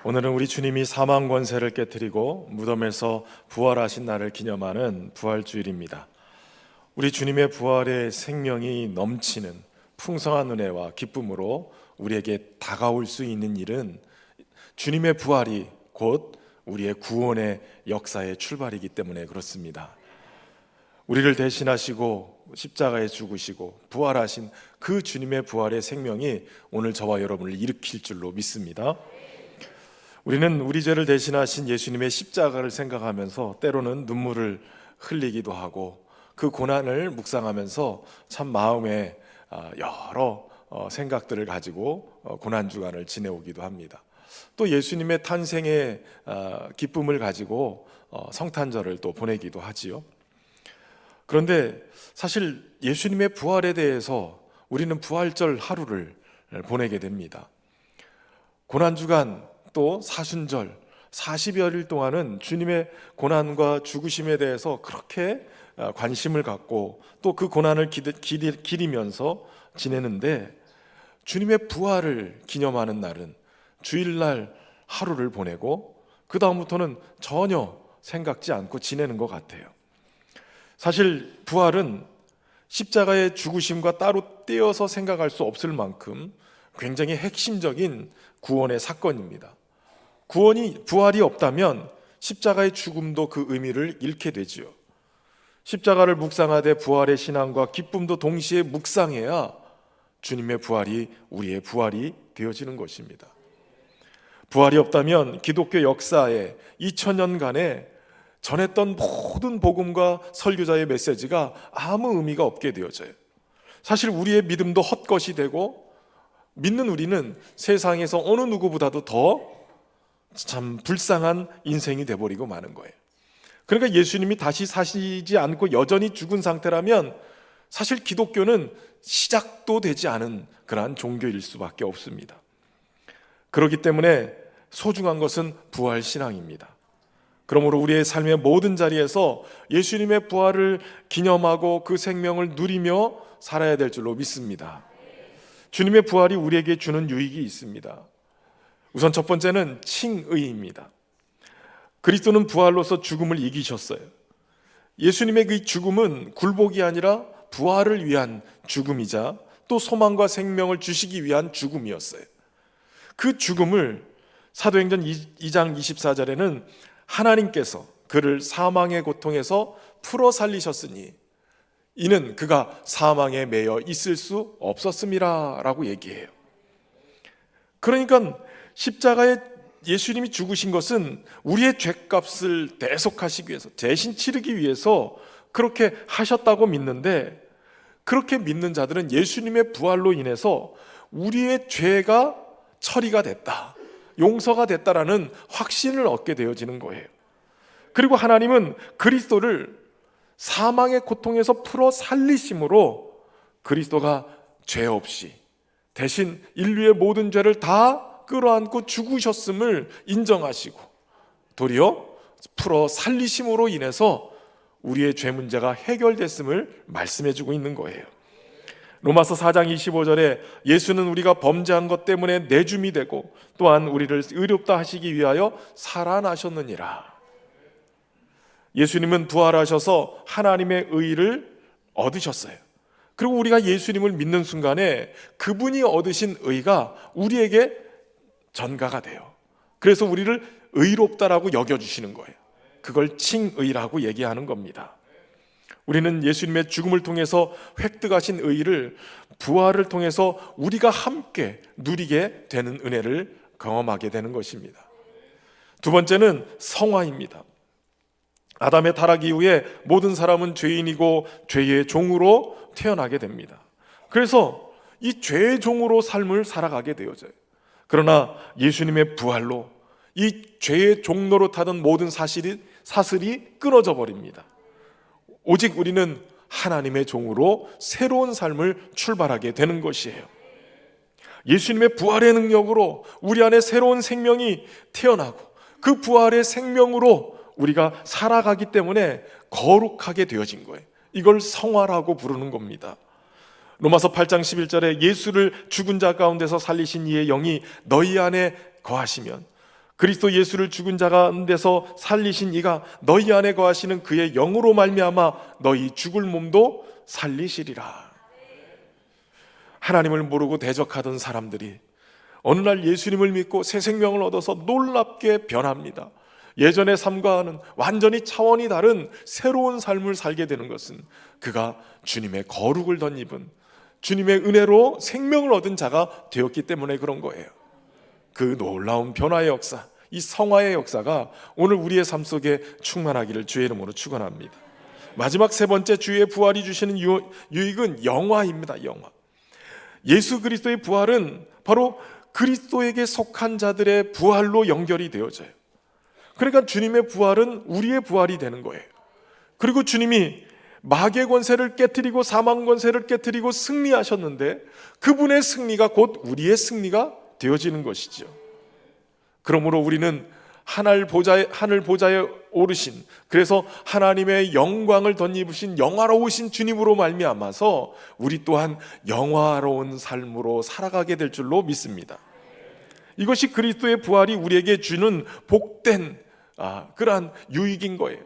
오늘은 우리 주님이 사망 권세를 깨뜨리고 무덤에서 부활하신 날을 기념하는 부활주일입니다. 우리 주님의 부활의 생명이 넘치는 풍성한 은혜와 기쁨으로 우리에게 다가올 수 있는 일은 주님의 부활이 곧 우리의 구원의 역사의 출발이기 때문에 그렇습니다. 우리를 대신하시고 십자가에 죽으시고 부활하신 그 주님의 부활의 생명이 오늘 저와 여러분을 일으킬 줄로 믿습니다. 우리는 우리 죄를 대신하신 예수님의 십자가를 생각하면서 때로는 눈물을 흘리기도 하고 그 고난을 묵상하면서 참 마음에 여러 생각들을 가지고 고난주간을 지내오기도 합니다. 또 예수님의 탄생의 기쁨을 가지고 성탄절을 또 보내기도 하지요. 그런데 사실 예수님의 부활에 대해서 우리는 부활절 하루를 보내게 됩니다. 고난주간 또 사순절 40여일 동안은 주님의 고난과 죽으심에 대해서 그렇게 관심을 갖고 또 그 고난을 기리면서 지내는데 주님의 부활을 기념하는 날은 주일날 하루를 보내고 그 다음부터는 전혀 생각지 않고 지내는 것 같아요. 사실 부활은 십자가의 죽으심과 따로 떼어서 생각할 수 없을 만큼 굉장히 핵심적인 구원의 사건입니다. 부활이 없다면 십자가의 죽음도 그 의미를 잃게 되지요. 십자가를 묵상하되 부활의 신앙과 기쁨도 동시에 묵상해야 주님의 부활이 우리의 부활이 되어지는 것입니다. 부활이 없다면 기독교 역사에 2000년간에 전했던 모든 복음과 설교자의 메시지가 아무 의미가 없게 되어져요. 사실 우리의 믿음도 헛것이 되고 믿는 우리는 세상에서 어느 누구보다도 더 참 불쌍한 인생이 돼버리고 마는 거예요. 그러니까 예수님이 다시 사시지 않고 여전히 죽은 상태라면 사실 기독교는 시작도 되지 않은 그러한 종교일 수밖에 없습니다. 그렇기 때문에 소중한 것은 부활신앙입니다. 그러므로 우리의 삶의 모든 자리에서 예수님의 부활을 기념하고 그 생명을 누리며 살아야 될 줄로 믿습니다. 주님의 부활이 우리에게 주는 유익이 있습니다. 우선 첫 번째는 칭의입니다. 그리스도는 부활로서 죽음을 이기셨어요. 예수님의 그 죽음은 굴복이 아니라 부활을 위한 죽음이자 또 소망과 생명을 주시기 위한 죽음이었어요. 그 죽음을 사도행전 2장 24절에는 하나님께서 그를 사망의 고통에서 풀어 살리셨으니 이는 그가 사망에 매여 있을 수 없었음이라 라고 얘기해요. 그러니까 십자가에 예수님이 죽으신 것은 우리의 죄값을 대속하시기 위해서, 대신 치르기 위해서 그렇게 하셨다고 믿는데, 그렇게 믿는 자들은 예수님의 부활로 인해서 우리의 죄가 처리가 됐다, 용서가 됐다라는 확신을 얻게 되어지는 거예요. 그리고 하나님은 그리스도를 사망의 고통에서 풀어 살리심으로 그리스도가 죄 없이 대신 인류의 모든 죄를 다 끌어안고 죽으셨음을 인정하시고 도리어 풀어 살리심으로 인해서 우리의 죄 문제가 해결됐음을 말씀해주고 있는 거예요. 로마서 4장 25절에 예수는 우리가 범죄한 것 때문에 내줌이 되고 또한 우리를 의롭다 하시기 위하여 살아나셨느니라. 예수님은 부활하셔서 하나님의 의를 얻으셨어요. 그리고 우리가 예수님을 믿는 순간에 그분이 얻으신 의가 우리에게 전가가 돼요. 그래서 우리를 의롭다라고 여겨주시는 거예요. 그걸 칭의라고 얘기하는 겁니다. 우리는 예수님의 죽음을 통해서 획득하신 의를 부활을 통해서 우리가 함께 누리게 되는 은혜를 경험하게 되는 것입니다. 두 번째는 성화입니다. 아담의 타락 이후에 모든 사람은 죄인이고 죄의 종으로 태어나게 됩니다. 그래서 이 죄의 종으로 삶을 살아가게 되어져요. 그러나 예수님의 부활로 이 죄의 종로로 타던 모든 사슬이 끊어져 버립니다. 오직 우리는 하나님의 종으로 새로운 삶을 출발하게 되는 것이에요. 예수님의 부활의 능력으로 우리 안에 새로운 생명이 태어나고 그 부활의 생명으로 우리가 살아가기 때문에 거룩하게 되어진 거예요. 이걸 성화라고 부르는 겁니다. 로마서 8장 11절에 예수를 죽은 자 가운데서 살리신 이의 영이 너희 안에 거하시면 그리스도 예수를 죽은 자 가운데서 살리신 이가 너희 안에 거하시는 그의 영으로 말미암아 너희 죽을 몸도 살리시리라. 하나님을 모르고 대적하던 사람들이 어느 날 예수님을 믿고 새 생명을 얻어서 놀랍게 변합니다. 예전의 삶과는 완전히 차원이 다른 새로운 삶을 살게 되는 것은 그가 주님의 거룩을 덧입은, 주님의 은혜로 생명을 얻은 자가 되었기 때문에 그런 거예요. 그 놀라운 변화의 역사, 이 성화의 역사가 오늘 우리의 삶 속에 충만하기를 주의 이름으로 축원합니다. 마지막 세 번째, 주의 부활이 주시는 유익은 영화입니다. 영화. 예수 그리스도의 부활은 바로 그리스도에게 속한 자들의 부활로 연결이 되어져요. 그러니까 주님의 부활은 우리의 부활이 되는 거예요. 그리고 주님이 마귀의 권세를 깨트리고 사망 권세를 깨트리고 승리하셨는데 그분의 승리가 곧 우리의 승리가 되어지는 것이죠. 그러므로 우리는 하늘 보좌에 오르신, 그래서 하나님의 영광을 덧입으신 영화로우신 주님으로 말미암아서 우리 또한 영화로운 삶으로 살아가게 될 줄로 믿습니다. 이것이 그리스도의 부활이 우리에게 주는 복된 그러한 유익인 거예요.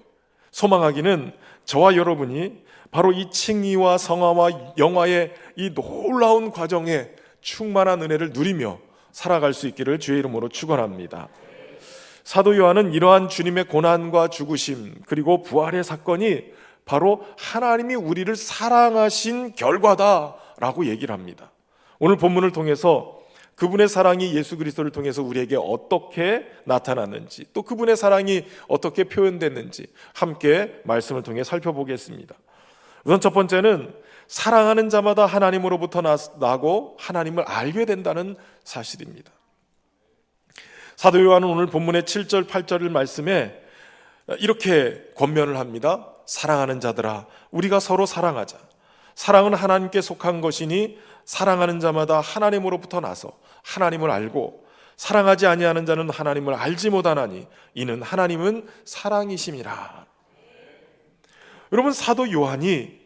소망하기는 저와 여러분이 바로 이 칭의와 성화와 영화의 이 놀라운 과정에 충만한 은혜를 누리며 살아갈 수 있기를 주의 이름으로 축원합니다. 사도 요한은 이러한 주님의 고난과 죽으심 그리고 부활의 사건이 바로 하나님이 우리를 사랑하신 결과다라고 얘기를 합니다. 오늘 본문을 통해서 그분의 사랑이 예수 그리스도를 통해서 우리에게 어떻게 나타났는지, 또 그분의 사랑이 어떻게 표현됐는지 함께 말씀을 통해 살펴보겠습니다. 우선 첫 번째는 사랑하는 자마다 하나님으로부터 나고 하나님을 알게 된다는 사실입니다. 사도 요한은 오늘 본문의 7절 8절을 말씀에 이렇게 권면을 합니다. 사랑하는 자들아, 우리가 서로 사랑하자. 사랑은 하나님께 속한 것이니 사랑하는 자마다 하나님으로부터 나서 하나님을 알고 사랑하지 아니하는 자는 하나님을 알지 못하나니 이는 하나님은 사랑이심이라. 여러분, 사도 요한이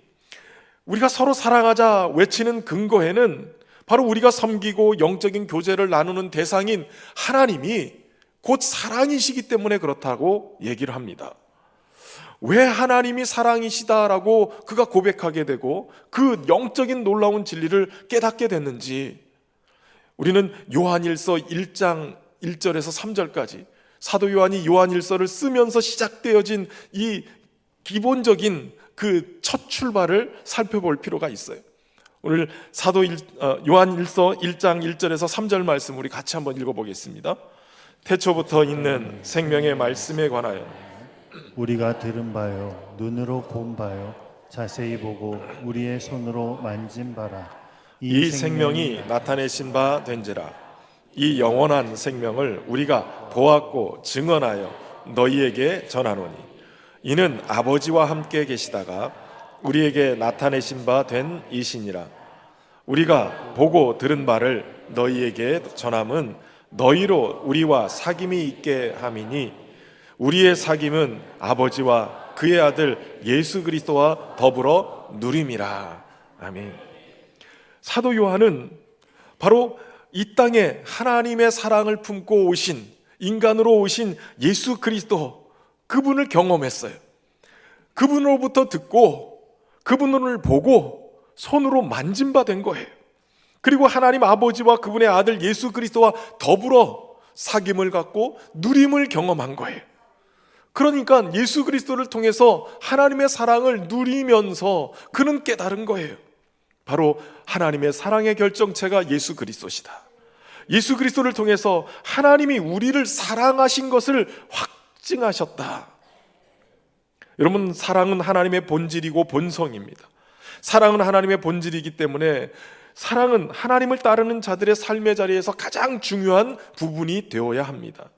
우리가 서로 사랑하자 외치는 근거에는 바로 우리가 섬기고 영적인 교제를 나누는 대상인 하나님이 곧 사랑이시기 때문에 그렇다고 얘기를 합니다. 왜 하나님이 사랑이시다라고 그가 고백하게 되고 그 영적인 놀라운 진리를 깨닫게 됐는지 우리는 요한일서 1장 1절에서 3절까지 사도 요한이 요한일서를 쓰면서 시작되어진 이 기본적인 그 첫 출발을 살펴볼 필요가 있어요. 오늘 요한일서 1장 1절에서 3절 말씀 우리 같이 한번 읽어보겠습니다. 태초부터 있는 생명의 말씀에 관하여 우리가 들은 바요 눈으로 본 바요 자세히 보고 우리의 손으로 만진 바라. 이 생명이 나타내신 바 된지라. 이 영원한 생명을 우리가 보았고 증언하여 너희에게 전하노니 이는 아버지와 함께 계시다가 우리에게 나타내신 바 된 이시니라. 우리가 보고 들은 바를 너희에게 전함은 너희로 우리와 사귐이 있게 함이니 우리의 사귐은 아버지와 그의 아들 예수 그리스도와 더불어 누림이라. 아멘. 사도 요한은 바로 이 땅에 하나님의 사랑을 품고 오신, 인간으로 오신 예수 그리스도, 그분을 경험했어요. 그분으로부터 듣고 그분을 보고 손으로 만진 바 된 거예요. 그리고 하나님 아버지와 그분의 아들 예수 그리스도와 더불어 사귐을 갖고 누림을 경험한 거예요. 그러니까 예수 그리스도를 통해서 하나님의 사랑을 누리면서 그는 깨달은 거예요. 바로 하나님의 사랑의 결정체가 예수 그리스도시다. 예수 그리스도를 통해서 하나님이 우리를 사랑하신 것을 확증하셨다. 여러분, 사랑은 하나님의 본질이고 본성입니다. 사랑은 하나님의 본질이기 때문에 사랑은 하나님을 따르는 자들의 삶의 자리에서 가장 중요한 부분이 되어야 합니다.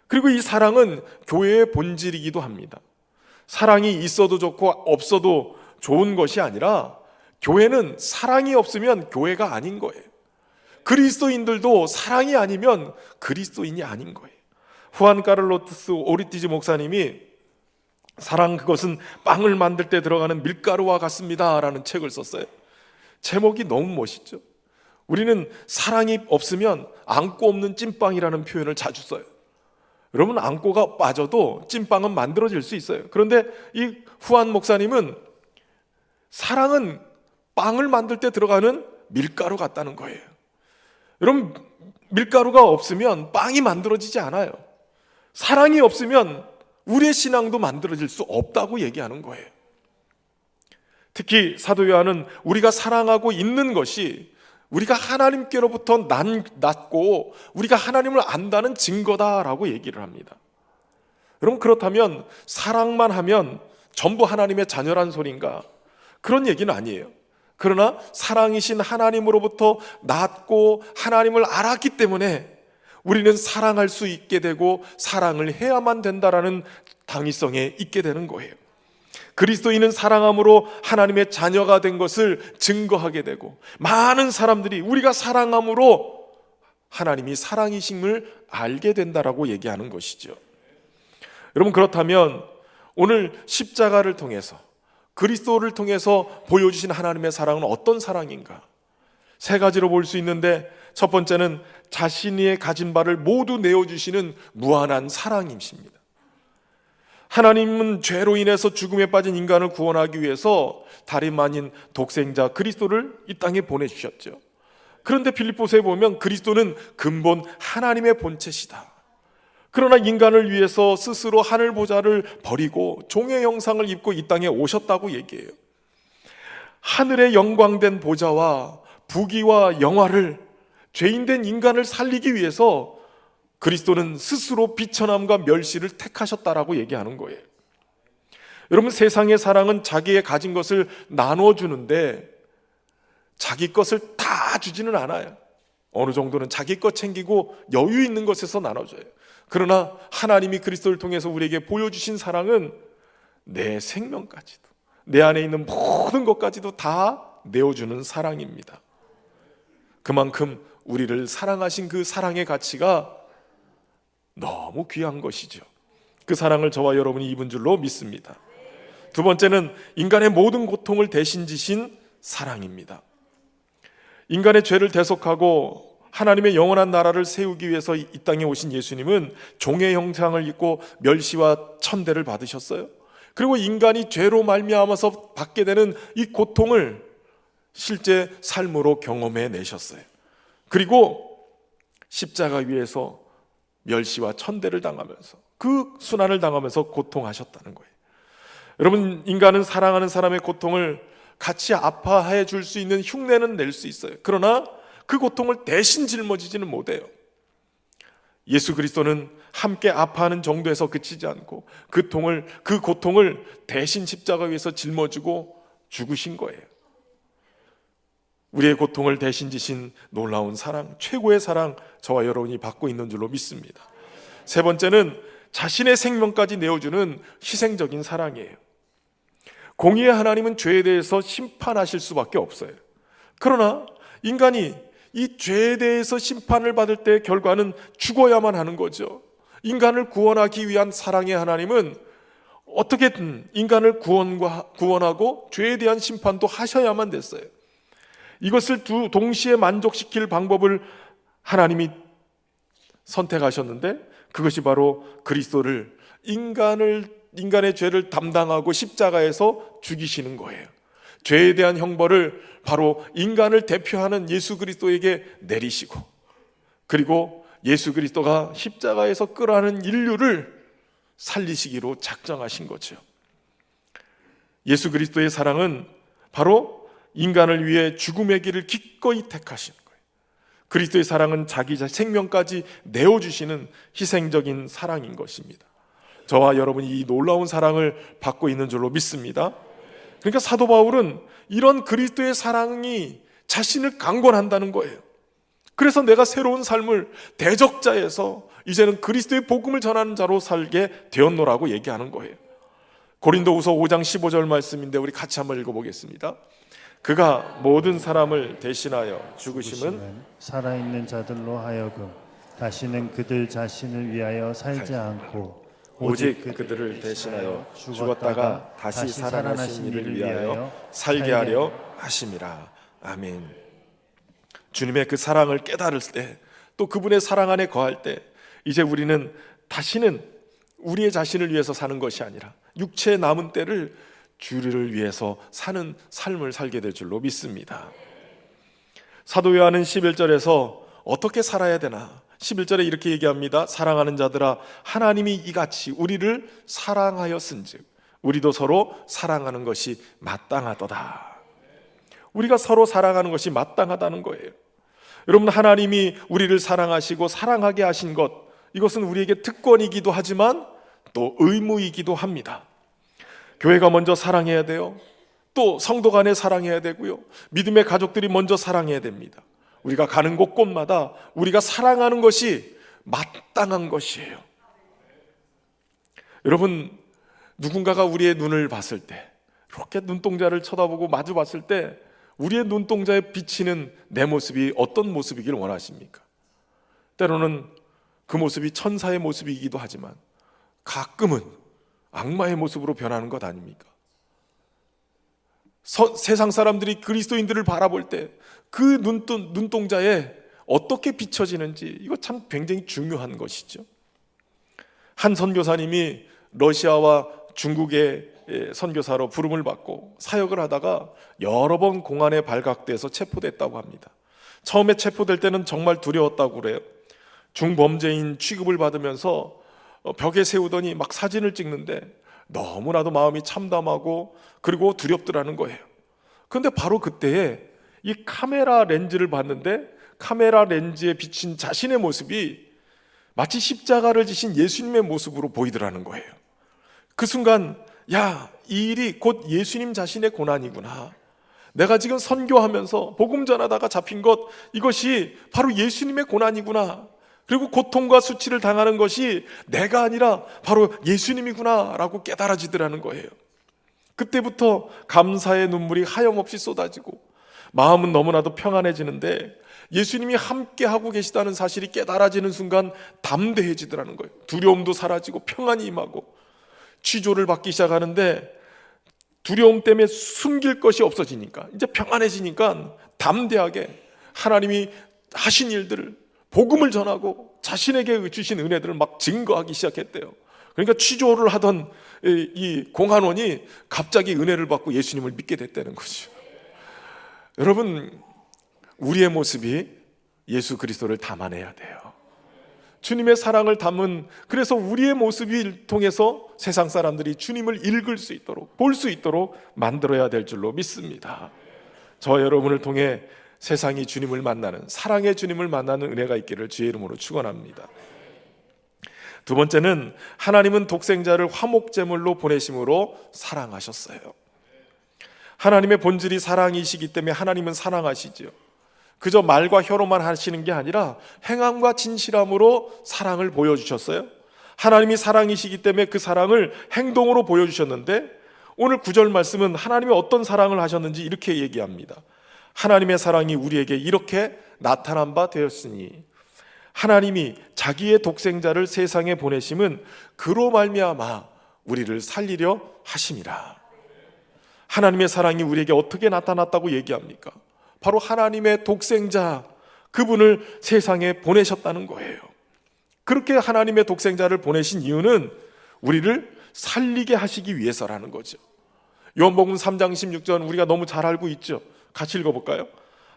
그리고 이 사랑은 교회의 본질이기도 합니다. 사랑이 있어도 좋고 없어도 좋은 것이 아니라 교회는 사랑이 없으면 교회가 아닌 거예요. 그리스도인들도 사랑이 아니면 그리스도인이 아닌 거예요. 후안 카를로스 오리티즈 목사님이 사랑 그것은 빵을 만들 때 들어가는 밀가루와 같습니다 라는 책을 썼어요. 제목이 너무 멋있죠. 우리는 사랑이 없으면 안고 없는 찐빵이라는 표현을 자주 써요. 여러분, 안고가 빠져도 찐빵은 만들어질 수 있어요. 그런데 이 후안 목사님은 사랑은 빵을 만들 때 들어가는 밀가루 같다는 거예요. 여러분, 밀가루가 없으면 빵이 만들어지지 않아요. 사랑이 없으면 우리의 신앙도 만들어질 수 없다고 얘기하는 거예요. 특히 사도 요한은 우리가 사랑하고 있는 것이 우리가 하나님께로부터 낳고 우리가 하나님을 안다는 증거다라고 얘기를 합니다. 여러분, 그렇다면 사랑만 하면 전부 하나님의 자녀란 소린가? 그런 얘기는 아니에요. 그러나 사랑이신 하나님으로부터 낳고 하나님을 알았기 때문에 우리는 사랑할 수 있게 되고 사랑을 해야만 된다라는 당위성에 있게 되는 거예요. 그리스도인은 사랑함으로 하나님의 자녀가 된 것을 증거하게 되고, 많은 사람들이 우리가 사랑함으로 하나님이 사랑이심을 알게 된다라고 얘기하는 것이죠. 여러분, 그렇다면 오늘 십자가를 통해서, 그리스도를 통해서 보여주신 하나님의 사랑은 어떤 사랑인가? 세 가지로 볼 수 있는데, 첫 번째는 자신이 가진 바를 모두 내어주시는 무한한 사랑이십니다. 하나님은 죄로 인해서 죽음에 빠진 인간을 구원하기 위해서 다름 아닌 독생자 그리스도를 이 땅에 보내주셨죠. 그런데 빌립보서에 보면 그리스도는 근본 하나님의 본체시다. 그러나 인간을 위해서 스스로 하늘 보좌를 버리고 종의 형상을 입고 이 땅에 오셨다고 얘기해요. 하늘의 영광된 보좌와 부귀와 영화를 죄인된 인간을 살리기 위해서 그리스도는 스스로 비천함과 멸시를 택하셨다라고 얘기하는 거예요. 여러분, 세상의 사랑은 자기의 가진 것을 나눠주는데 자기 것을 다 주지는 않아요. 어느 정도는 자기 것 챙기고 여유 있는 것에서 나눠줘요. 그러나 하나님이 그리스도를 통해서 우리에게 보여주신 사랑은 내 생명까지도, 내 안에 있는 모든 것까지도 다 내어주는 사랑입니다. 그만큼 우리를 사랑하신 그 사랑의 가치가 너무 귀한 것이죠. 그 사랑을 저와 여러분이 입은 줄로 믿습니다. 두 번째는 인간의 모든 고통을 대신 지신 사랑입니다. 인간의 죄를 대속하고 하나님의 영원한 나라를 세우기 위해서 이 땅에 오신 예수님은 종의 형상을 입고 멸시와 천대를 받으셨어요. 그리고 인간이 죄로 말미암아서 받게 되는 이 고통을 실제 삶으로 경험해 내셨어요. 그리고 십자가 위에서 멸시와 천대를 당하면서, 그 순환을 당하면서 고통하셨다는 거예요. 여러분, 인간은 사랑하는 사람의 고통을 같이 아파해 줄 수 있는 흉내는 낼 수 있어요. 그러나 그 고통을 대신 짊어지지는 못해요. 예수 그리스도는 함께 아파하는 정도에서 그치지 않고 그 고통을 대신 십자가 위에서 짊어지고 죽으신 거예요. 우리의 고통을 대신 지신 놀라운 사랑, 최고의 사랑, 저와 여러분이 받고 있는 줄로 믿습니다. 세 번째는 자신의 생명까지 내어주는 희생적인 사랑이에요. 공의의 하나님은 죄에 대해서 심판하실 수밖에 없어요. 그러나 인간이 이 죄에 대해서 심판을 받을 때 결과는 죽어야만 하는 거죠. 인간을 구원하기 위한 사랑의 하나님은 어떻게든 인간을 구원하고 죄에 대한 심판도 하셔야만 됐어요. 이것을 동시에 만족시킬 방법을 하나님이 선택하셨는데, 그것이 바로 그리스도를 인간의 죄를 담당하고 십자가에서 죽이시는 거예요. 죄에 대한 형벌을 바로 인간을 대표하는 예수 그리스도에게 내리시고, 그리고 예수 그리스도가 십자가에서 끌어가는 인류를 살리시기로 작정하신 거죠. 예수 그리스도의 사랑은 바로 인간을 위해 죽음의 길을 기꺼이 택하시는 거예요. 그리스도의 사랑은 자기 생명까지 내어주시는 희생적인 사랑인 것입니다. 저와 여러분이 이 놀라운 사랑을 받고 있는 줄로 믿습니다. 그러니까 사도 바울은 이런 그리스도의 사랑이 자신을 강권한다는 거예요. 그래서 내가 새로운 삶을 대적자에서 이제는 그리스도의 복음을 전하는 자로 살게 되었노라고 얘기하는 거예요. 고린도후서 5장 15절 말씀인데 우리 같이 한번 읽어보겠습니다. 그가 모든 사람을 대신하여 죽으심은 살아있는 자들로 하여금 다시는 그들 자신을 위하여 살지 않고 오직 그들을 대신하여 죽었다가 다시 살아나신 이를 위하여 살게 하려 하심이라. 아멘. 주님의 그 사랑을 깨달을 때, 또 그분의 사랑 안에 거할 때, 이제 우리는 다시는 우리의 자신을 위해서 사는 것이 아니라 육체의 남은 때를 주를 위해서 사는 삶을 살게 될 줄로 믿습니다. 사도 요한은 11절에서 어떻게 살아야 되나? 11절에 이렇게 얘기합니다. 사랑하는 자들아, 하나님이 이같이 우리를 사랑하였은즉 우리도 서로 사랑하는 것이 마땅하도다. 우리가 서로 사랑하는 것이 마땅하다는 거예요. 여러분, 하나님이 우리를 사랑하시고 사랑하게 하신 것, 이것은 우리에게 특권이기도 하지만 또 의무이기도 합니다. 교회가 먼저 사랑해야 돼요. 또 성도 간에 사랑해야 되고요. 믿음의 가족들이 먼저 사랑해야 됩니다. 우리가 가는 곳곳마다 우리가 사랑하는 것이 마땅한 것이에요. 여러분, 누군가가 우리의 눈을 봤을 때, 이렇게 눈동자를 쳐다보고 마주 봤을 때 우리의 눈동자에 비치는 내 모습이 어떤 모습이길 원하십니까? 때로는 그 모습이 천사의 모습이기도 하지만 가끔은 악마의 모습으로 변하는 것 아닙니까? 세상 사람들이 그리스도인들을 바라볼 때 그 눈동자에 어떻게 비춰지는지, 이거 참 굉장히 중요한 것이죠. 한 선교사님이 러시아와 중국의 선교사로 부름을 받고 사역을 하다가 여러 번 공안에 발각돼서 체포됐다고 합니다. 처음에 체포될 때는 정말 두려웠다고 그래요. 중범죄인 취급을 받으면서 벽에 세우더니 막 사진을 찍는데 너무나도 마음이 참담하고 그리고 두렵더라는 거예요. 그런데 바로 그때에 이 카메라 렌즈를 봤는데 카메라 렌즈에 비친 자신의 모습이 마치 십자가를 지신 예수님의 모습으로 보이더라는 거예요. 그 순간, 야, 이 일이 곧 예수님 자신의 고난이구나. 내가 지금 선교하면서 복음 전하다가 잡힌 것, 이것이 바로 예수님의 고난이구나. 그리고 고통과 수치를 당하는 것이 내가 아니라 바로 예수님이구나 라고 깨달아지더라는 거예요. 그때부터 감사의 눈물이 하염없이 쏟아지고 마음은 너무나도 평안해지는데 예수님이 함께 하고 계시다는 사실이 깨달아지는 순간 담대해지더라는 거예요. 두려움도 사라지고 평안이 임하고 취조를 받기 시작하는데 두려움 때문에 숨길 것이 없어지니까, 이제 평안해지니까 담대하게 하나님이 하신 일들을, 복음을 전하고 자신에게 주신 은혜들을 막 증거하기 시작했대요. 그러니까 취조를 하던 이 공안원이 갑자기 은혜를 받고 예수님을 믿게 됐다는 거죠. 여러분, 우리의 모습이 예수 그리스도를 담아내야 돼요. 주님의 사랑을 담은, 그래서 우리의 모습을 통해서 세상 사람들이 주님을 읽을 수 있도록, 볼 수 있도록 만들어야 될 줄로 믿습니다. 저 여러분을 통해 세상이 주님을 만나는, 사랑의 주님을 만나는 은혜가 있기를 주의 이름으로 축원합니다. 두 번째는 하나님은 독생자를 화목제물로 보내심으로 사랑하셨어요. 하나님의 본질이 사랑이시기 때문에 하나님은 사랑하시죠. 그저 말과 혀로만 하시는 게 아니라 행함과 진실함으로 사랑을 보여주셨어요. 하나님이 사랑이시기 때문에 그 사랑을 행동으로 보여주셨는데, 오늘 9절 말씀은 하나님이 어떤 사랑을 하셨는지 이렇게 얘기합니다. 하나님의 사랑이 우리에게 이렇게 나타난 바 되었으니 하나님이 자기의 독생자를 세상에 보내심은 그로 말미암아 우리를 살리려 하심이라. 하나님의 사랑이 우리에게 어떻게 나타났다고 얘기합니까? 바로 하나님의 독생자, 그분을 세상에 보내셨다는 거예요. 그렇게 하나님의 독생자를 보내신 이유는 우리를 살리게 하시기 위해서라는 거죠. 요한복음 3장 16절 우리가 너무 잘 알고 있죠. 같이 읽어볼까요?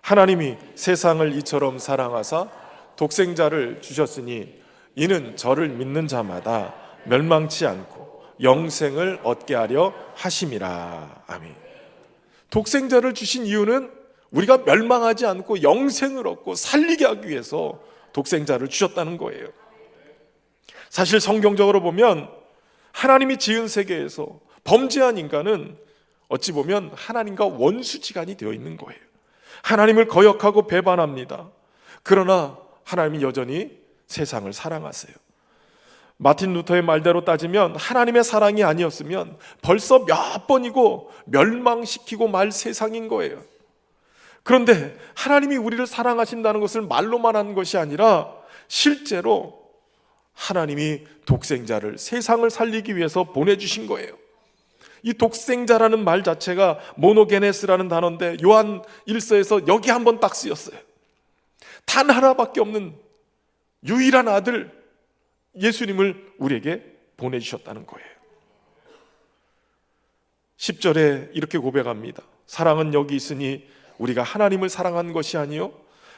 하나님이 세상을 이처럼 사랑하사 독생자를 주셨으니 이는 저를 믿는 자마다 멸망치 않고 영생을 얻게 하려 하심이라. 아멘. 독생자를 주신 이유는 우리가 멸망하지 않고 영생을 얻고 살리게 하기 위해서 독생자를 주셨다는 거예요. 사실 성경적으로 보면 하나님이 지은 세계에서 범죄한 인간은 어찌 보면 하나님과 원수지간이 되어 있는 거예요. 하나님을 거역하고 배반합니다. 그러나 하나님이 여전히 세상을 사랑하세요. 마틴 루터의 말대로 따지면 하나님의 사랑이 아니었으면 벌써 몇 번이고 멸망시키고 말 세상인 거예요. 그런데 하나님이 우리를 사랑하신다는 것을 말로만 한 것이 아니라 실제로 하나님이 독생자를 세상을 살리기 위해서 보내주신 거예요. 이 독생자라는 말 자체가 모노게네스라는 단어인데 요한 1서에서 여기 한번 딱 쓰였어요. 단 하나밖에 없는 유일한 아들, 예수님을 우리에게 보내주셨다는 거예요. 10절에 이렇게 고백합니다. 사랑은 여기 있으니 우리가 하나님을 사랑한 것이 아니요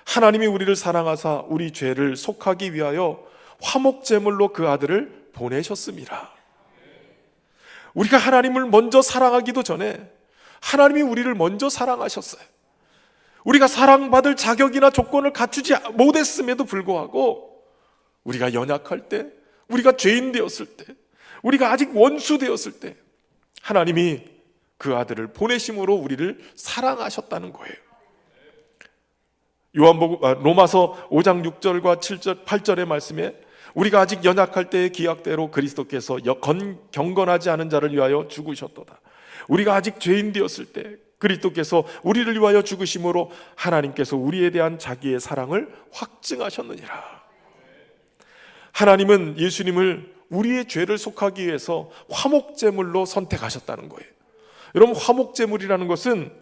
하나님이 우리를 사랑하사 우리 죄를 속하기 위하여 화목제물로 그 아들을 보내셨습니다. 우리가 하나님을 먼저 사랑하기도 전에 하나님이 우리를 먼저 사랑하셨어요. 우리가 사랑받을 자격이나 조건을 갖추지 못했음에도 불구하고 우리가 연약할 때, 우리가 죄인 되었을 때, 우리가 아직 원수 되었을 때 하나님이 그 아들을 보내심으로 우리를 사랑하셨다는 거예요. 로마서 5장 6절과 7절, 8절의 말씀에 우리가 아직 연약할 때의 기약대로 그리스도께서 경건하지 않은 자를 위하여 죽으셨도다. 우리가 아직 죄인 되었을 때 그리스도께서 우리를 위하여 죽으심으로 하나님께서 우리에 대한 자기의 사랑을 확증하셨느니라. 하나님은 예수님을 우리의 죄를 속하기 위해서 화목제물로 선택하셨다는 거예요. 여러분, 화목제물이라는 것은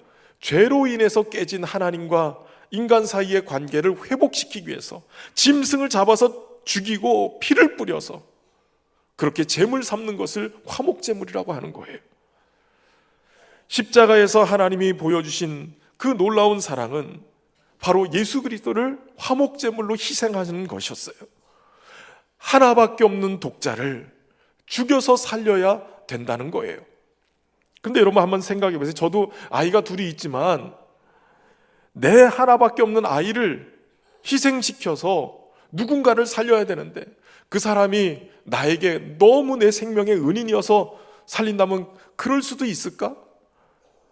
죄로 인해서 깨진 하나님과 인간 사이의 관계를 회복시키기 위해서 짐승을 잡아서 죽이고 피를 뿌려서 그렇게 제물 삼는 것을 화목제물이라고 하는 거예요. 십자가에서 하나님이 보여주신 그 놀라운 사랑은 바로 예수 그리스도를 화목제물로 희생하는 것이었어요. 하나밖에 없는 독자를 죽여서 살려야 된다는 거예요. 근데 여러분 한번 생각해 보세요. 저도 아이가 둘이 있지만 내 하나밖에 없는 아이를 희생시켜서 누군가를 살려야 되는데 그 사람이 나에게 너무 내 생명의 은인이어서 살린다면 그럴 수도 있을까?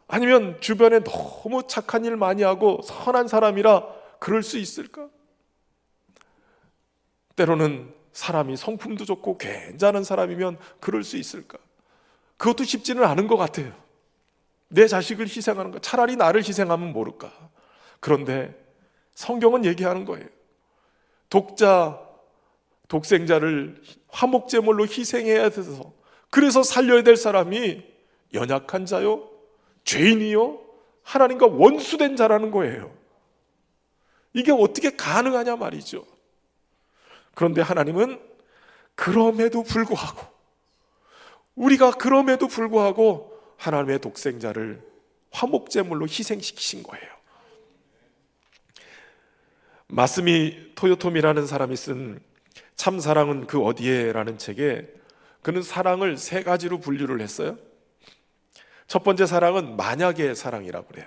아니면 주변에 너무 착한 일 많이 하고 선한 사람이라 그럴 수 있을까? 때로는 사람이 성품도 좋고 괜찮은 사람이면 그럴 수 있을까? 그것도 쉽지는 않은 것 같아요. 내 자식을 희생하는 거, 차라리 나를 희생하면 모를까? 그런데 성경은 얘기하는 거예요. 독생자를 화목제물로 희생해야 돼서 그래서 살려야 될 사람이 연약한 자요, 죄인이요, 하나님과 원수된 자라는 거예요. 이게 어떻게 가능하냐 말이죠. 그런데 하나님은 우리가 그럼에도 불구하고 하나님의 독생자를 화목제물로 희생시키신 거예요. 마스미 토요토미라는 사람이 쓴 참사랑은 그 어디에? 라는 책에 그는 사랑을 세 가지로 분류를 했어요. 첫 번째 사랑은 만약의 사랑이라고 그래요.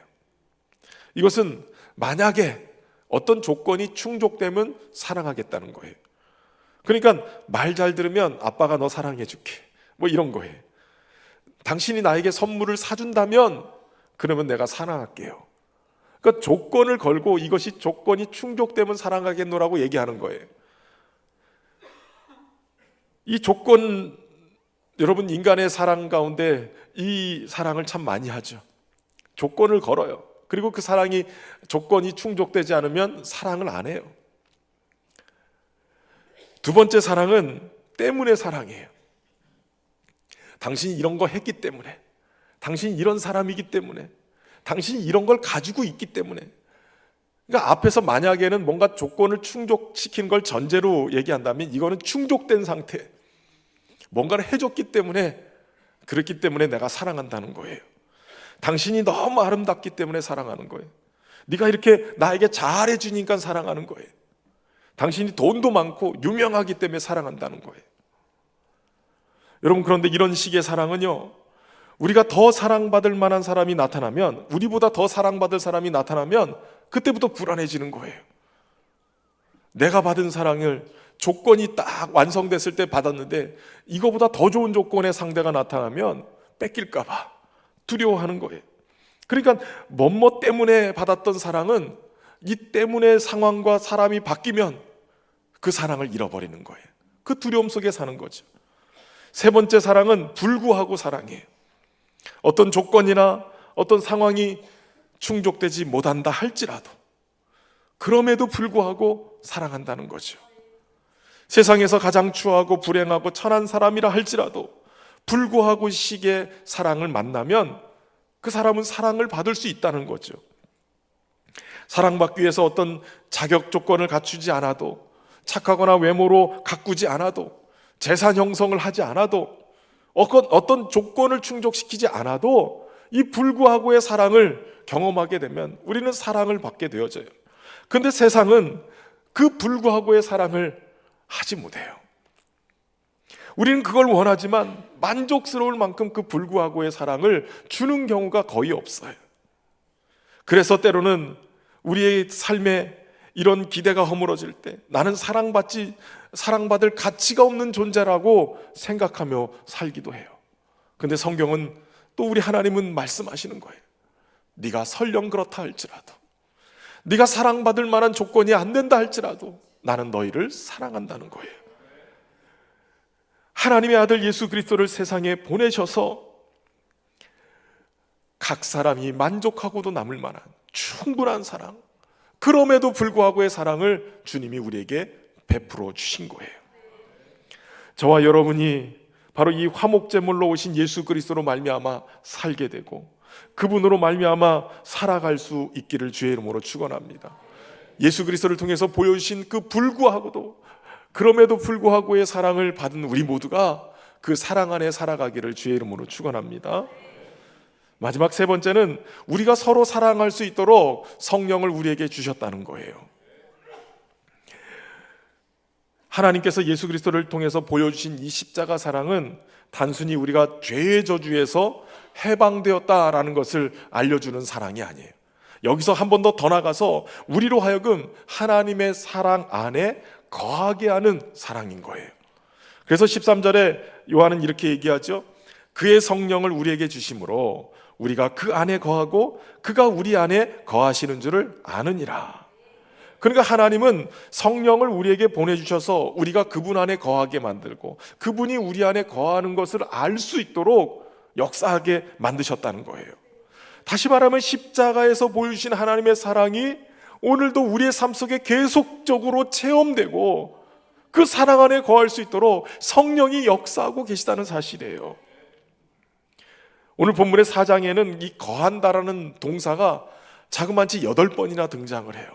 이것은 만약에 어떤 조건이 충족되면 사랑하겠다는 거예요. 그러니까 말 잘 들으면 아빠가 너 사랑해 줄게, 뭐 이런 거예요. 당신이 나에게 선물을 사준다면 그러면 내가 사랑할게요. 그러니까 조건을 걸고 이것이 조건이 충족되면 사랑하겠노라고 얘기하는 거예요. 이 조건, 여러분 인간의 사랑 가운데 이 사랑을 참 많이 하죠. 조건을 걸어요. 그리고 그 사랑이 조건이 충족되지 않으면 사랑을 안 해요. 두 번째 사랑은 때문에 사랑이에요. 당신이 이런 거 했기 때문에, 당신이 이런 사람이기 때문에, 당신이 이런 걸 가지고 있기 때문에. 그러니까 앞에서 만약에는 뭔가 조건을 충족시킨 걸 전제로 얘기한다면 이거는 충족된 상태, 뭔가를 해줬기 때문에, 그렇기 때문에 내가 사랑한다는 거예요. 당신이 너무 아름답기 때문에 사랑하는 거예요. 네가 이렇게 나에게 잘해주니까 사랑하는 거예요. 당신이 돈도 많고 유명하기 때문에 사랑한다는 거예요. 여러분, 그런데 이런 식의 사랑은요, 우리가 더 사랑받을 만한 사람이 나타나면, 우리보다 더 사랑받을 사람이 나타나면 그때부터 불안해지는 거예요. 내가 받은 사랑을 조건이 딱 완성됐을 때 받았는데 이거보다 더 좋은 조건의 상대가 나타나면 뺏길까 봐 두려워하는 거예요. 그러니까 뭐뭐 때문에 받았던 사랑은 이 때문에 상황과 사람이 바뀌면 그 사랑을 잃어버리는 거예요. 그 두려움 속에 사는 거죠. 세 번째 사랑은 불구하고 사랑이에요. 어떤 조건이나 어떤 상황이 충족되지 못한다 할지라도 그럼에도 불구하고 사랑한다는 거죠. 세상에서 가장 추하고 불행하고 천한 사람이라 할지라도 불구하고 식의 사랑을 만나면 그 사람은 사랑을 받을 수 있다는 거죠. 사랑받기 위해서 어떤 자격 조건을 갖추지 않아도, 착하거나 외모로 가꾸지 않아도, 재산 형성을 하지 않아도 어떤 조건을 충족시키지 않아도 이 불구하고의 사랑을 경험하게 되면 우리는 사랑을 받게 되어져요. 그런데 세상은 그 불구하고의 사랑을 하지 못해요. 우리는 그걸 원하지만 만족스러울 만큼 그 불구하고의 사랑을 주는 경우가 거의 없어요. 그래서 때로는 우리의 삶에 이런 기대가 허물어질 때 나는 사랑받을 가치가 없는 존재라고 생각하며 살기도 해요. 근데 성경은 또 우리 하나님은 말씀하시는 거예요. 네가 설령 그렇다 할지라도, 네가 사랑받을 만한 조건이 안 된다 할지라도 나는 너희를 사랑한다는 거예요. 하나님의 아들 예수 그리스도를 세상에 보내셔서 각 사람이 만족하고도 남을 만한 충분한 사랑, 그럼에도 불구하고의 사랑을 주님이 우리에게 베풀어 주신 거예요. 저와 여러분이 바로 이 화목제물로 오신 예수 그리스도로 말미암아 살게 되고 그분으로 말미암아 살아갈 수 있기를 주의 이름으로 축원합니다. 예수 그리스도를 통해서 보여주신 그 불구하고도 그럼에도 불구하고의 사랑을 받은 우리 모두가 그 사랑 안에 살아가기를 주의 이름으로 축원합니다. 마지막 세 번째는 우리가 서로 사랑할 수 있도록 성령을 우리에게 주셨다는 거예요. 하나님께서 예수 그리스도를 통해서 보여주신 이 십자가 사랑은 단순히 우리가 죄의 저주에서 해방되었다라는 것을 알려주는 사랑이 아니에요. 여기서 한 번 더 나가서 우리로 하여금 하나님의 사랑 안에 거하게 하는 사랑인 거예요. 그래서 13절에 요한은 이렇게 얘기하죠. 그의 성령을 우리에게 주심으로 우리가 그 안에 거하고 그가 우리 안에 거하시는 줄을 아느니라. 그러니까 하나님은 성령을 우리에게 보내주셔서 우리가 그분 안에 거하게 만들고 그분이 우리 안에 거하는 것을 알 수 있도록 역사하게 만드셨다는 거예요. 다시 말하면 십자가에서 보여주신 하나님의 사랑이 오늘도 우리의 삶 속에 계속적으로 체험되고 그 사랑 안에 거할 수 있도록 성령이 역사하고 계시다는 사실이에요. 오늘 본문의 4장에는 이 거한다라는 동사가 자그마치 8번이나 등장을 해요.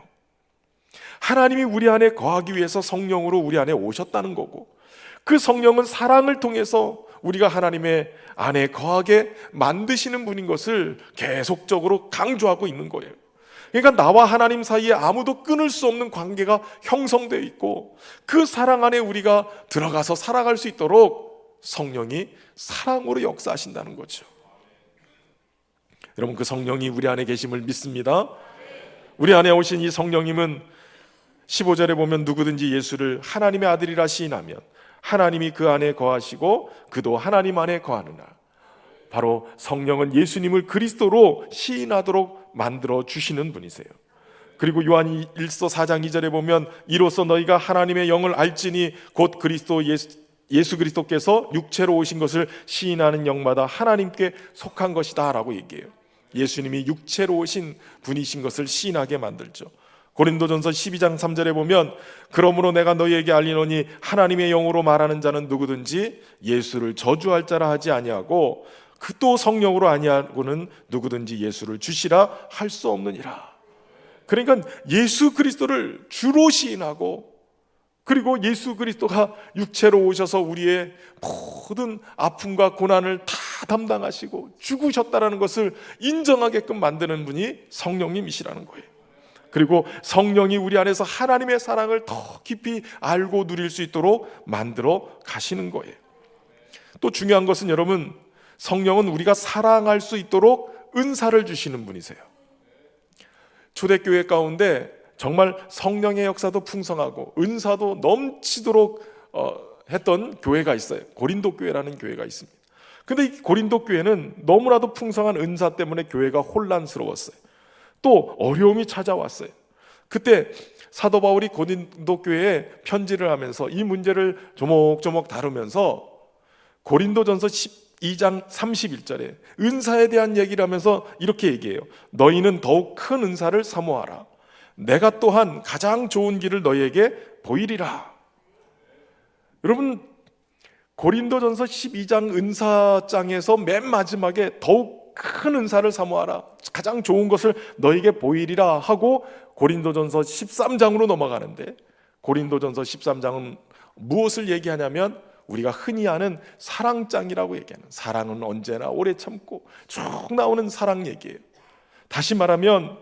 하나님이 우리 안에 거하기 위해서 성령으로 우리 안에 오셨다는 거고 그 성령은 사랑을 통해서 우리가 하나님의 안에 거하게 만드시는 분인 것을 계속적으로 강조하고 있는 거예요. 그러니까 나와 하나님 사이에 아무도 끊을 수 없는 관계가 형성되어 있고 그 사랑 안에 우리가 들어가서 살아갈 수 있도록 성령이 사랑으로 역사하신다는 거죠. 여러분, 그 성령이 우리 안에 계심을 믿습니다. 우리 안에 오신 이 성령님은 15절에 보면 누구든지 예수를 하나님의 아들이라 시인하면 하나님이 그 안에 거하시고 그도 하나님 안에 거하느라. 바로 성령은 예수님을 그리스도로 시인하도록 만들어 주시는 분이세요. 그리고 요한 1서 4장 2절에 보면 이로써 너희가 하나님의 영을 알지니 곧 그리스도 예수 그리스도께서 육체로 오신 것을 시인하는 영마다 하나님께 속한 것이다 라고 얘기해요. 예수님이 육체로 오신 분이신 것을 시인하게 만들죠. 고린도전서 12장 3절에 보면 그러므로 내가 너희에게 알리노니 하나님의 영으로 말하는 자는 누구든지 예수를 저주할 자라 하지 아니하고 그 또 성령으로 아니하고는 누구든지 예수를 주시라 할 수 없느니라. 그러니까 예수 그리스도를 주로 시인하고 그리고 예수 그리스도가 육체로 오셔서 우리의 모든 아픔과 고난을 다 담당하시고 죽으셨다라는 것을 인정하게끔 만드는 분이 성령님이시라는 거예요. 그리고 성령이 우리 안에서 하나님의 사랑을 더 깊이 알고 누릴 수 있도록 만들어 가시는 거예요. 또 중요한 것은 여러분, 성령은 우리가 사랑할 수 있도록 은사를 주시는 분이세요. 초대교회 가운데 정말 성령의 역사도 풍성하고 은사도 넘치도록 했던 교회가 있어요. 고린도 교회라는 교회가 있습니다. 근데 이 고린도 교회는 너무나도 풍성한 은사 때문에 교회가 혼란스러웠어요. 또 어려움이 찾아왔어요. 그때 사도 바울이 고린도 교회에 편지를 하면서 이 문제를 조목조목 다루면서 고린도전서 12장 31절에 은사에 대한 얘기를 하면서 이렇게 얘기해요. 너희는 더욱 큰 은사를 사모하라. 내가 또한 가장 좋은 길을 너희에게 보이리라. 여러분, 고린도전서 12장 은사장에서 맨 마지막에 더욱 큰 은사를 사모하라, 가장 좋은 것을 너희에게 보이리라 하고 고린도전서 13장으로 넘어가는데, 고린도전서 13장은 무엇을 얘기하냐면 우리가 흔히 아는 사랑장이라고 얘기하는, 사랑은 언제나 오래 참고 쭉 나오는 사랑 얘기예요. 다시 말하면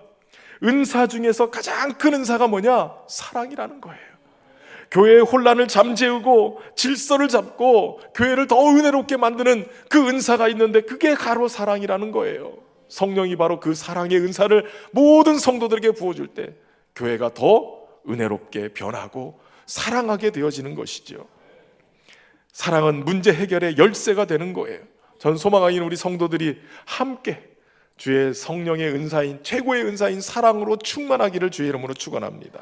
은사 중에서 가장 큰 은사가 뭐냐? 사랑이라는 거예요. 교회의 혼란을 잠재우고 질서를 잡고 교회를 더 은혜롭게 만드는 그 은사가 있는데, 그게 바로 사랑이라는 거예요. 성령이 바로 그 사랑의 은사를 모든 성도들에게 부어줄 때 교회가 더 은혜롭게 변하고 사랑하게 되어지는 것이죠. 사랑은 문제 해결의 열쇠가 되는 거예요. 전 소망하는 우리 성도들이 함께 주의 성령의 은사인, 최고의 은사인 사랑으로 충만하기를 주의 이름으로 축원합니다.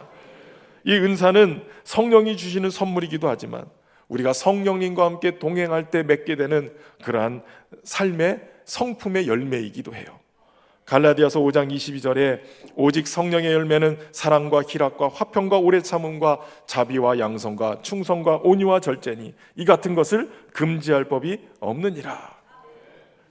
이 은사는 성령이 주시는 선물이기도 하지만 우리가 성령님과 함께 동행할 때 맺게 되는 그러한 삶의 성품의 열매이기도 해요. 갈라디아서 5장 22절에 오직 성령의 열매는 사랑과 희락과 화평과 오래 참음과 자비와 양성과 충성과 온유와 절제니 이 같은 것을 금지할 법이 없느니라.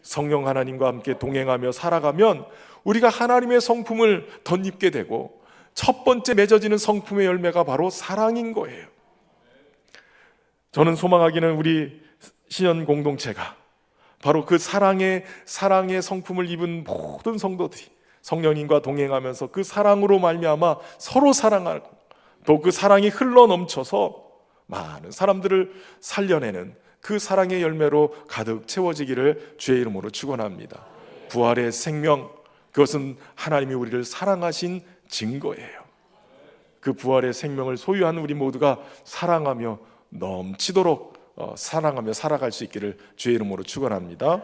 성령 하나님과 함께 동행하며 살아가면 우리가 하나님의 성품을 덧입게 되고, 첫 번째 맺어지는 성품의 열매가 바로 사랑인 거예요. 저는 소망하기는 우리 신현 공동체가 바로 그 사랑의 성품을 입은 모든 성도들이 성령님과 동행하면서 그 사랑으로 말미암아 서로 사랑하고, 또 그 사랑이 흘러 넘쳐서 많은 사람들을 살려내는 그 사랑의 열매로 가득 채워지기를 주의 이름으로 축원합니다. 부활의 생명, 그것은 하나님이 우리를 사랑하신 증거예요. 그 부활의 생명을 소유한 우리 모두가 사랑하며 넘치도록 사랑하며 살아갈 수 있기를 주의 이름으로 축원합니다.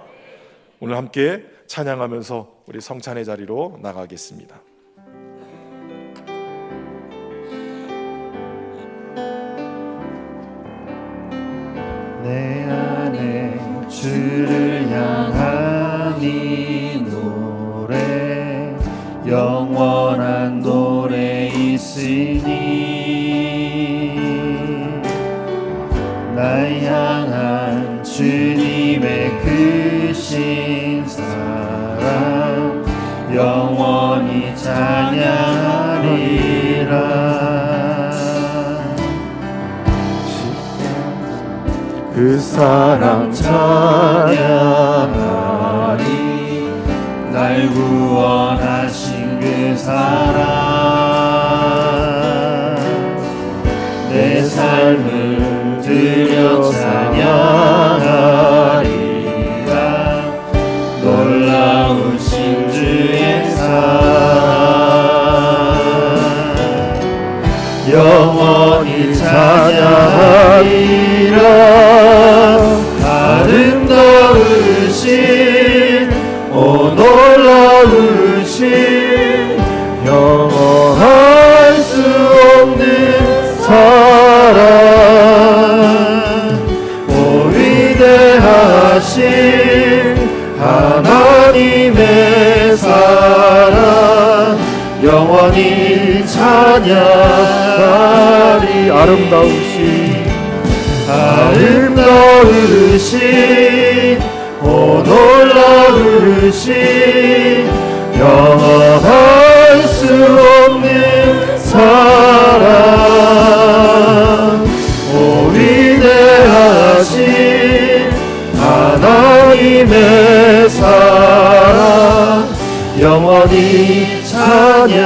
오늘 함께 찬양하면서 우리 성찬의 자리로 나가겠습니다. 내 안에 주를 향한 이 노래, 영원한 노래 있으니, 날 향한 주님의 크신 사랑 영원히 찬양하리라. 그 사랑 찬양하리, 날 구원하신 그 사랑, 내 삶을 드려 찬양하리라. 놀라우신 주의 사랑 영원히 찬양하리라. 아름다우신, 오 놀라우신, 영원할 수 없는 사랑, 오 위대하신 하나님의 사랑 영원히 찬양하리. 아름다우신, 오 놀라우신, 영원할 수 없는 사랑, 오 위대하신 하나님의 사랑 영원히 찬양하리.